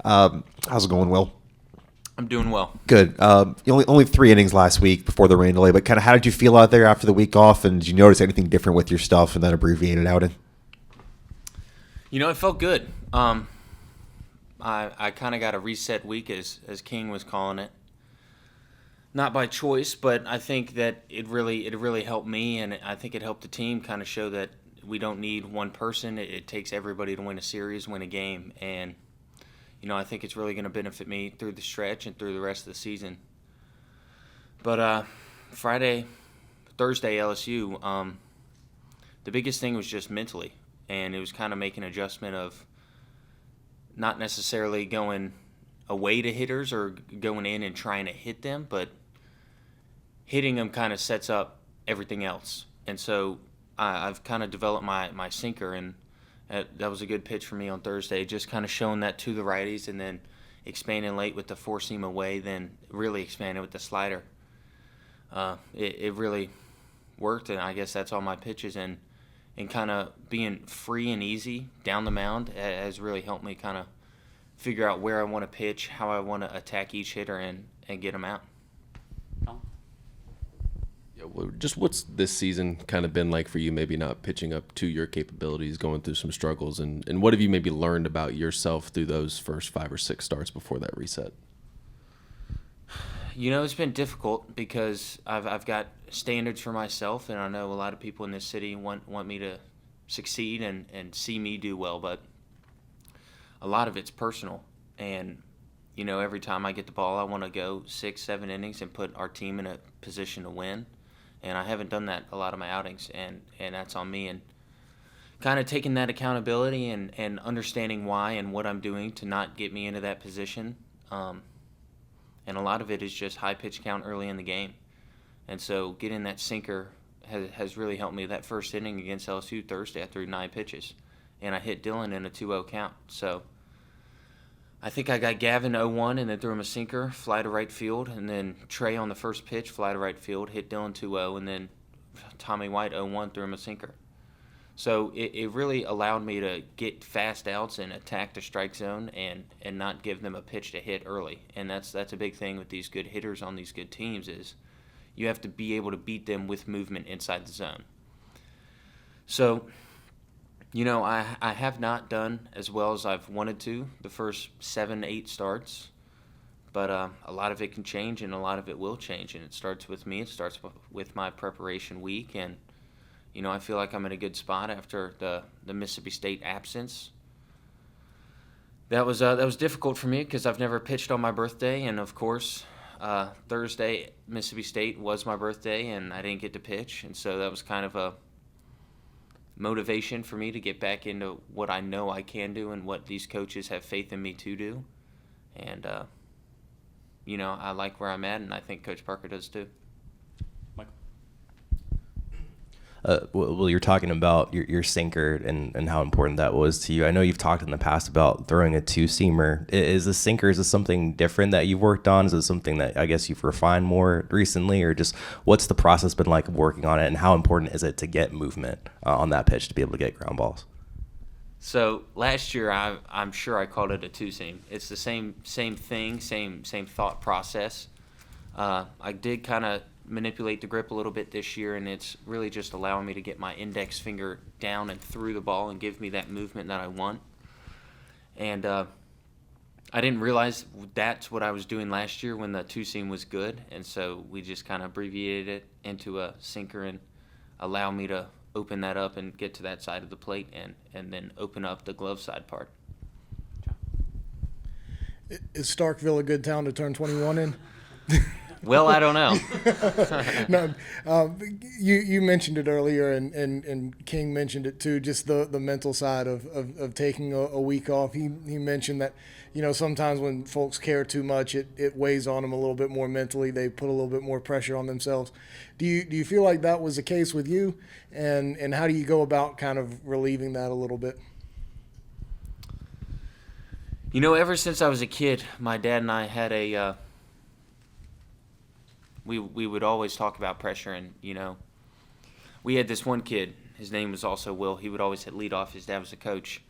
How's it going, Will? I'm doing well. Good. Only 3 innings last week before the rain delay, but kind of how did you feel out there after the week off, and did you notice anything different with your stuff and that abbreviated outing? It felt good. I kind of got a reset week, as King was calling it. Not by choice, but I think that it really helped me, and I think it helped the team kind of show that we don't need one person. It takes everybody to win a series, win a game, and I think it's really going to benefit me through the stretch and through the rest of the season. But Thursday, LSU, the biggest thing was just mentally, and it was kind of making an adjustment of not necessarily going away to hitters or going in and trying to hit them, but hitting them kind of sets up everything else. And so I've kind of developed my sinker, and that was a good pitch for me on Thursday, just kind of showing that to the righties and then expanding late with the four-seam away, then really expanding with the slider. It really worked, and I guess that's all my pitches. And kind of being free and easy down the mound has really helped me kind of figure out where I want to pitch, how I want to attack each hitter, and get them out. Yeah, well, just what's this season kind of been like for you, maybe not pitching up to your capabilities, going through some struggles, and what have you maybe learned about yourself through those first 5 or 6 starts before that reset? It's been difficult because I've got standards for myself, and I know a lot of people in this city want me to succeed and see me do well, but a lot of it's personal. And, every time I get the ball, I want to go 6, 7 innings and put our team in a position to win. And I haven't done that a lot of my outings, and that's on me. And kind of taking that accountability and understanding why and what I'm doing to not get me into that position. And a lot of it is just high pitch count early in the game. And so getting that sinker has really helped me. That first inning against LSU Thursday, I threw 9 pitches, and I hit Dylan in a 2-0 count. So I think I got Gavin 0-1 and then threw him a sinker, fly to right field, and then Trey on the first pitch, fly to right field, hit Dylan 2-0, and then Tommy White 0-1, threw him a sinker. So it really allowed me to get fast outs and attack the strike zone and not give them a pitch to hit early. And that's a big thing with these good hitters on these good teams is you have to be able to beat them with movement inside the zone. So, I have not done as well as I've wanted to the first 7, 8 starts, but a lot of it can change and a lot of it will change, and it starts with me. It starts with my preparation week, and I feel like I'm in a good spot after the Mississippi State absence. That was difficult for me because I've never pitched on my birthday, and of course, Thursday Mississippi State was my birthday, and I didn't get to pitch, and so that was kind of a motivation for me to get back into what I know I can do and what these coaches have faith in me to do. And, I like where I'm at, and I think Coach Parker does too. Well, you're talking about your sinker and how important that was to you. I know you've talked in the past about throwing a 2-seamer. Is the sinker, is this something different that you've worked on? Is it something that I guess you've refined more recently, or just what's the process been like working on it, and how important is it to get movement on that pitch to be able to get ground balls? So last year, I'm sure I called it a 2-seam. It's the same thing, same thought process. I did kind of manipulate the grip a little bit this year, and it's really just allowing me to get my index finger down and through the ball and give me that movement that I want. And I didn't realize that's what I was doing last year when the 2-seam was good, and so we just kind of abbreviated it into a sinker and allow me to open that up and get to that side of the plate and then open up the glove side part. Is Starkville a good town to turn 21 in? Well, I don't know. No, you mentioned it earlier, and King mentioned it too. Just the mental side of taking a week off. He mentioned that sometimes when folks care too much, it weighs on them a little bit more mentally. They put a little bit more pressure on themselves. Do you feel like that was the case with you? And how do you go about kind of relieving that a little bit? Ever since I was a kid, my dad and I had a. We would always talk about pressure, and we had this one kid. His name was also Will. He would always hit leadoff. His dad was a coach,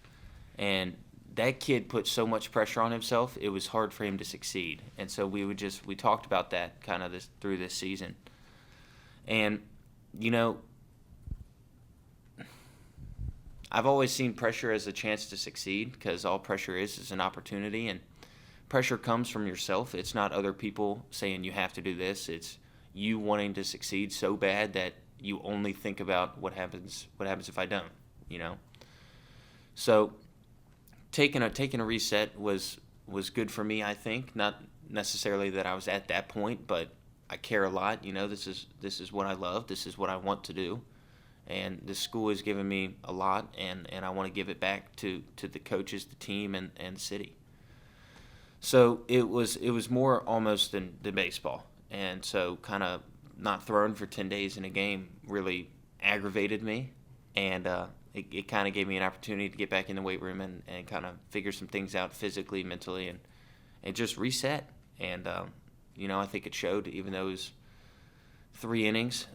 and that kid put so much pressure on himself, it was hard for him to succeed. And so we talked about that kind of through this season. And, I've always seen pressure as a chance to succeed, because all pressure is an opportunity, and pressure comes from yourself. It's not other people saying you have to do this. It's you wanting to succeed so bad that you only think about what happens if I don't, So taking a reset was good for me, I think. Not necessarily that I was at that point, but I care a lot. This is what I love. This is what I want to do. And this school has given me a lot, and I want to give it back to the coaches, the team, and the city. So it was more almost than baseball. And so kind of not throwing for 10 days in a game really aggravated me. And it kind of gave me an opportunity to get back in the weight room and kind of figure some things out physically, mentally, and just reset. And, I think it showed, even though it was 3 innings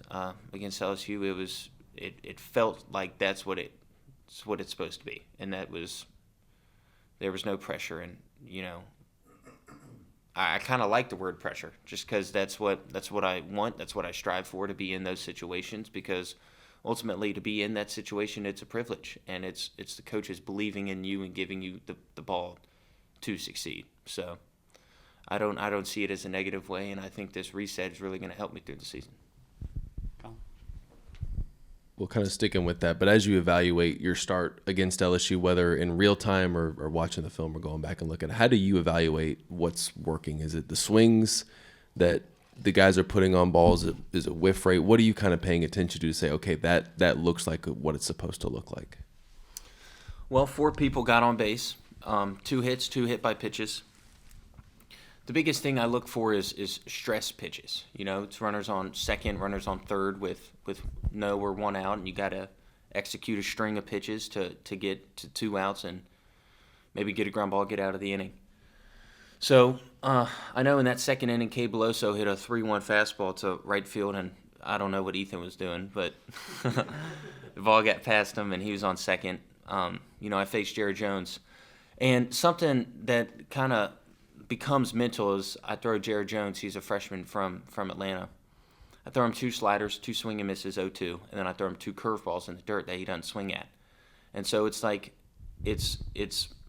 against LSU, it felt like that's what it's supposed to be. And there was no pressure. And, I kind of like the word pressure, just because that's what I want. That's what I strive for, to be in those situations, because ultimately, to be in that situation, it's a privilege, and it's the coaches believing in you and giving you the ball to succeed. So I don't see it as a negative way, and I think this reset is really going to help me through the season. Well, kind of sticking with that, but as you evaluate your start against LSU, whether in real time or watching the film or going back and looking, how do you evaluate what's working? Is it the swings that the guys are putting on balls? Is it whiff rate? What are you kind of paying attention to say, okay, that looks like what it's supposed to look like? Well, 4 people got on base, 2 hits, 2 hit by pitches. The biggest thing I look for is stress pitches. It's runners on second, runners on third with no or 1 out, and you got to execute a string of pitches to get to 2 outs and maybe get a ground ball, get out of the inning. So I know in that second inning, Kay Beloso hit a 3-1 fastball to right field, and I don't know what Ethan was doing, but the ball got past him, and he was on second. I faced Jared Jones. And something that kind of becomes mental is I throw Jared Jones. He's a freshman from Atlanta. I throw him 2 sliders, 2 swing and misses, 0-2, and then I throw him 2 curveballs in the dirt that he doesn't swing at. And so it's like it's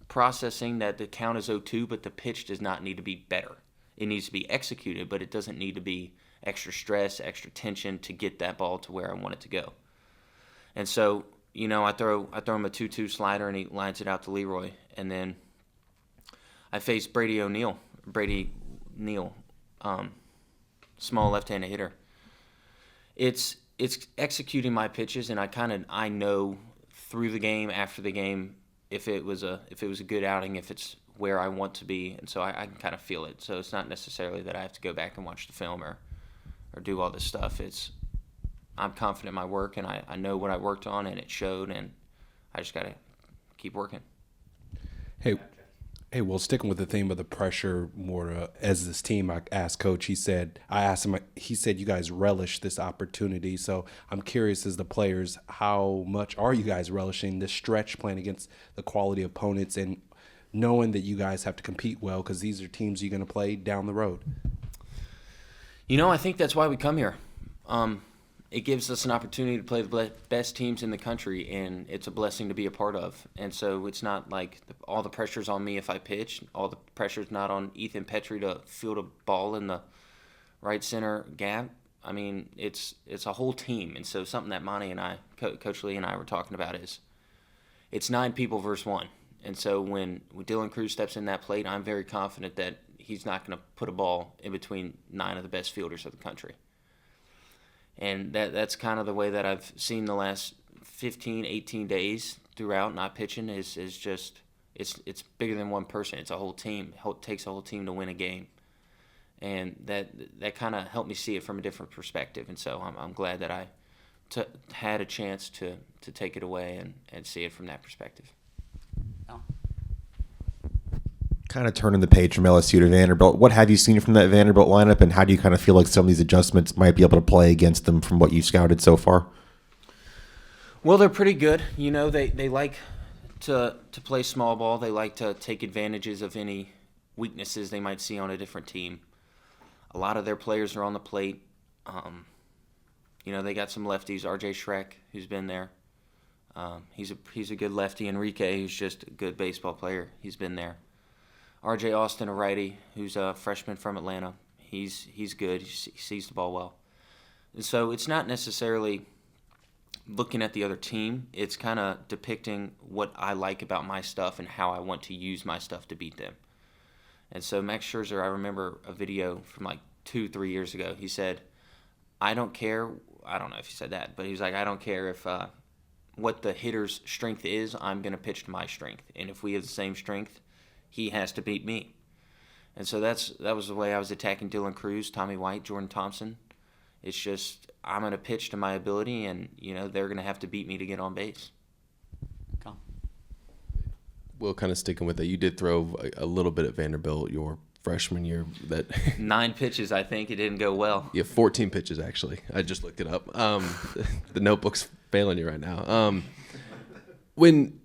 processing that the count is 0-2, but the pitch does not need to be better. It needs to be executed, but it doesn't need to be extra stress, extra tension to get that ball to where I want it to go. And so, I throw him a 2-2 slider, and he lines it out to Leroy. And then I faced Brady Neal, small left-handed hitter. It's executing my pitches, and I know through the game, after the game, if it was a good outing, if it's where I want to be, and so I can kind of feel it. So it's not necessarily that I have to go back and watch the film or do all this stuff. I'm confident in my work, and I know what I worked on, and it showed, and I just got to keep working. Hey, well, sticking with the theme of the pressure more as this team, I asked Coach, he said you guys relish this opportunity. So I'm curious, as the players, how much are you guys relishing this stretch, playing against the quality opponents and knowing that you guys have to compete well, because these are teams you're going to play down the road? I think that's why we come here. It gives us an opportunity to play the best teams in the country, and it's a blessing to be a part of. And so it's not like all the pressure's on me if I pitch. All the pressure's not on Ethan Petrie to field a ball in the right center gap. I mean, it's a whole team. And so something that Monty and I, Coach Lee and I were talking about is it's 9 people versus 1. And so when Dylan Cruz steps in that plate, I'm very confident that he's not going to put a ball in between 9 of the best fielders of the country. And that's kind of the way that I've seen the last 15, 18 days throughout not pitching is just it's bigger than one person. It's a whole team. It takes a whole team to win a game. And that kind of helped me see it from a different perspective. And so I'm glad that I had a chance to take it away and see it from that perspective. Kind of turning the page from LSU to Vanderbilt, what have you seen from that Vanderbilt lineup, and how do you kind of feel like some of these adjustments might be able to play against them from what you've scouted so far? Well, they're pretty good. They like to play small ball. They like to take advantages of any weaknesses they might see on a different team. A lot of their players are on the plate. They got some lefties. R.J. Schreck, who's been there. He's a good lefty. Enrique, who's just a good baseball player. He's been there. R.J. Austin, a righty, who's a freshman from Atlanta. He's good. He sees the ball well. And so it's not necessarily looking at the other team. It's kind of depicting what I like about my stuff and how I want to use my stuff to beat them. And so Max Scherzer, I remember a video from like 2-3 years ago. He said, I don't care. I don't know if he said that, but he was like, I don't care if what the hitter's strength is. I'm going to pitch to my strength. And if we have the same strength, he has to beat me. And so that was the way I was attacking Dylan Cruz, Tommy White, Jordan Thompson. It's just I'm going to pitch to my ability, and they're going to have to beat me to get on base. Will, kind of sticking with that, you did throw a little bit at Vanderbilt your freshman year. That 9 pitches, I think. It didn't go well. Yeah, 14 pitches actually. I just looked it up. The notebook's failing you right now. When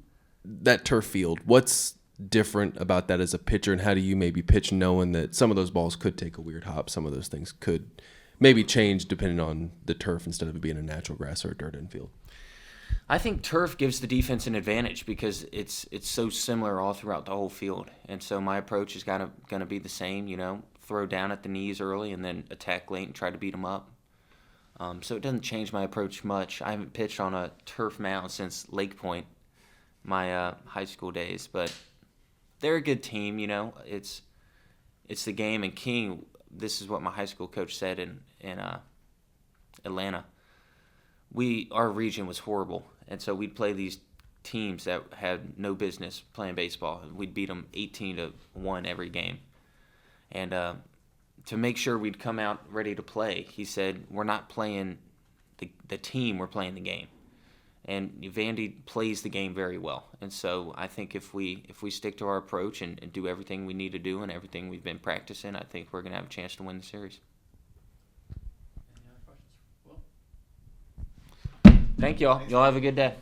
that turf field, what's different about that as a pitcher, and how do you maybe pitch knowing that some of those balls could take a weird hop, some of those things could maybe change depending on the turf instead of it being a natural grass or a dirt infield? I think turf gives the defense an advantage because it's so similar all throughout the whole field. And so my approach is going to be the same, throw down at the knees early and then attack late and try to beat them up. So it doesn't change my approach much. I haven't pitched on a turf mound since Lake Point, my high school days, but they're a good team, It's the game. And King, this is what my high school coach said in Atlanta. Our region was horrible, and so we'd play these teams that had no business playing baseball. We'd beat them 18-1 every game, and to make sure we'd come out ready to play, he said, "We're not playing the team; we're playing the game." And Vandy plays the game very well, and so I think if we stick to our approach and do everything we need to do and everything we've been practicing, I think we're going to have a chance to win the series. Thank y'all. Y'all have a good day.